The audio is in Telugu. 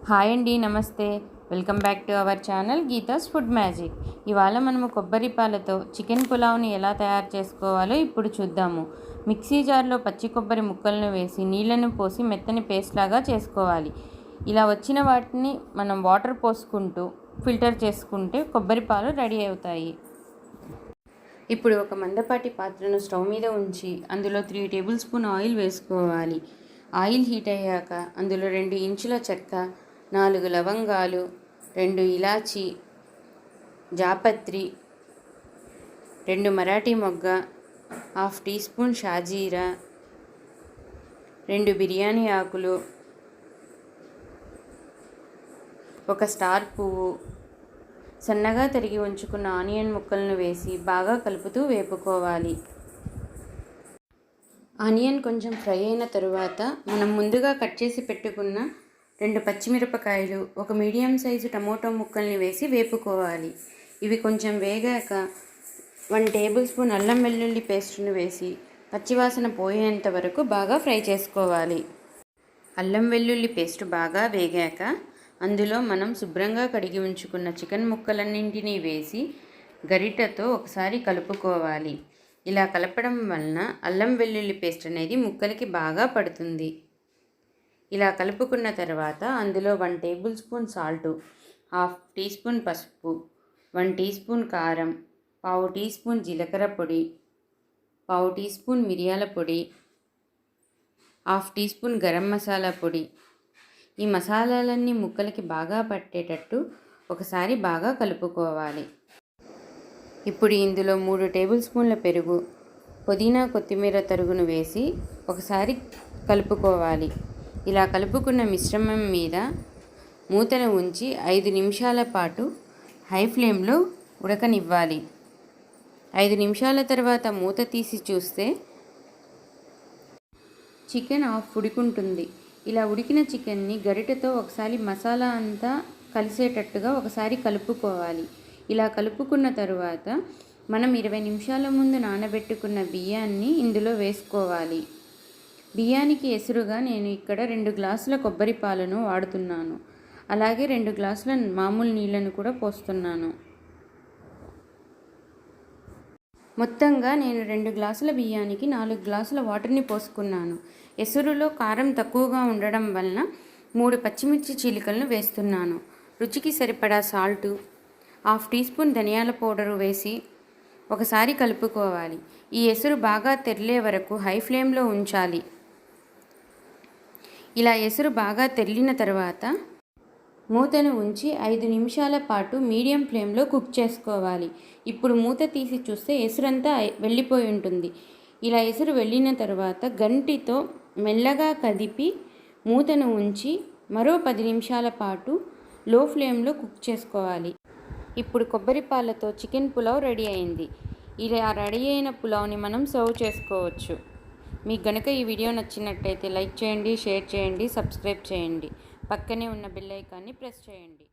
హాయ్ అండి, నమస్తే. Welcome back to our channel Geetha's food magic. ఇవాళ మనము కొబ్బరి పాలతో చికెన్ పులావ్ని ఎలా తయారు చేసుకోవాలో ఇప్పుడు చూద్దాము. మిక్సీ జార్లో పచ్చి కొబ్బరి ముక్కలను వేసి నీళ్ళను పోసి మెత్తని పేస్ట్ లాగా చేసుకోవాలి. ఇలా వచ్చిన వాటిని మనం వాటర్ పోసుకుంటూ ఫిల్టర్ చేసుకుంటే కొబ్బరి పాలు రెడీ అవుతాయి. ఇప్పుడు ఒక మందపాటి పాత్రను స్టవ్ మీద ఉంచి అందులో 3 టేబుల్ స్పూన్ ఆయిల్ వేసుకోవాలి. ఆయిల్ హీట్ అయ్యాక అందులో 2 ఇంచుల చెక్క, 4 లవంగాలు, 2 ఇలాచి, జాపత్రి, 2 మరాఠీ మొగ్గ, 1/2 టీ స్పూన్ షాజీరా, 2 బిర్యానీ ఆకులు, 1 స్టార్ పువ్వు, సన్నగా తరిగి ఉంచుకున్న ఆనియన్ ముక్కలను వేసి బాగా కలుపుతూ వేపుకోవాలి. ఆనియన్ కొంచెం ఫ్రై అయిన తరువాత మనం ముందుగా కట్ చేసి పెట్టుకున్న 2 పచ్చిమిరపకాయలు, 1 మీడియం సైజు టమోటో ముక్కల్ని వేసి వేపుకోవాలి. ఇవి కొంచెం వేగాక 1 టేబుల్ స్పూన్ అల్లం వెల్లుల్లి పేస్ట్ను వేసి పచ్చివాసన పోయేంత వరకు బాగా ఫ్రై చేసుకోవాలి. అల్లం వెల్లుల్లి పేస్ట్ బాగా వేగాక అందులో మనం శుభ్రంగా కడిగి ఉంచుకున్న చికెన్ ముక్కలన్నింటినీ వేసి గరిటెతో ఒకసారి కలుపుకోవాలి. ఇలా కలపడం వలన అల్లం వెల్లుల్లి పేస్ట్ అనేది ముక్కలకి బాగా పడుతుంది. ఇలా కలుపుకున్న తర్వాత అందులో 1 tablespoon salt, 1/2 teaspoon పసుపు, 1 టీ స్పూన్ కారం, 1/2 టీ స్పూన్ జీలకర్ర పొడి, 1/2 టీ స్పూన్ మిరియాల పొడి, 1/2 టీ స్పూన్ గరం మసాలా పొడి. ఈ మసాలాలన్నీ ముక్కలకి బాగా పట్టేటట్టు ఒకసారి బాగా కలుపుకోవాలి. ఇప్పుడు ఇందులో 3 టేబుల్ స్పూన్ల పెరుగు, పుదీనా కొత్తిమీర తరుగును వేసి ఒకసారి కలుపుకోవాలి. ఇలా కలుపుకున్న మిశ్రమం మీద మూతను ఉంచి 5 నిమిషాల పాటు హై ఫ్లేమ్లో ఉడకనివ్వాలి. 5 నిమిషాల తర్వాత మూత తీసి చూస్తే చికెన్ హాఫ్ ఉడుకుంటుంది. ఇలా ఉడికిన చికెన్ని గరిటెతో ఒకసారి మసాలా అంతా కలిసేటట్టుగా ఒకసారి కలుపుకోవాలి. ఇలా కలుపుకున్న తరువాత మనం 20 నిమిషాల ముందు నానబెట్టుకున్న బియ్యాన్ని ఇందులో వేసుకోవాలి. బియ్యానికి ఎసురుగా నేను ఇక్కడ 2 గ్లాసుల కొబ్బరి పాలను వాడుతున్నాను. అలాగే 2 గ్లాసుల మామూలు నీళ్ళను కూడా పోస్తున్నాను. మొత్తంగా నేను 2 గ్లాసుల బియ్యానికి 4 గ్లాసుల వాటర్ని పోసుకున్నాను. ఎసురులో కారం తక్కువగా ఉండడం వలన 3 పచ్చిమిర్చి చీలికలను వేస్తున్నాను. రుచికి సరిపడా సాల్టు, 1/2 టీ స్పూన్ ధనియాల పౌడరు వేసి ఒకసారి కలుపుకోవాలి. ఈ ఎసురు బాగా తెరిలే వరకు హై ఫ్లేమ్లో ఉంచాలి. ఇలా ఎసురు బాగా తెరిలిన తర్వాత మూతను ఉంచి 5 నిమిషాల పాటు మీడియం ఫ్లేమ్లో కుక్ చేసుకోవాలి. ఇప్పుడు మూత తీసి చూస్తే ఎసురంతా వెళ్ళిపోయి ఉంటుంది. ఇలా ఎసురు వెళ్ళిన తర్వాత గంటితో మెల్లగా కదిపి మూతను ఉంచి మరో 10 నిమిషాల పాటు లో ఫ్లేమ్లో కుక్ చేసుకోవాలి. ఇప్పుడు కొబ్బరి పాలతో చికెన్ పులావ్ రెడీ అయింది. ఇలా రెడీ అయిన పులావ్ని మనం సర్వ్ చేసుకోవచ్చు. మీకు గనుక ఈ వీడియో నచ్చినట్టయితే లైక్ చేయండి, షేర్ చేయండి, సబ్స్క్రైబ్ చేయండి. పక్కనే ఉన్న బెల్ ఐకాన్ని ప్రెస్ చేయండి.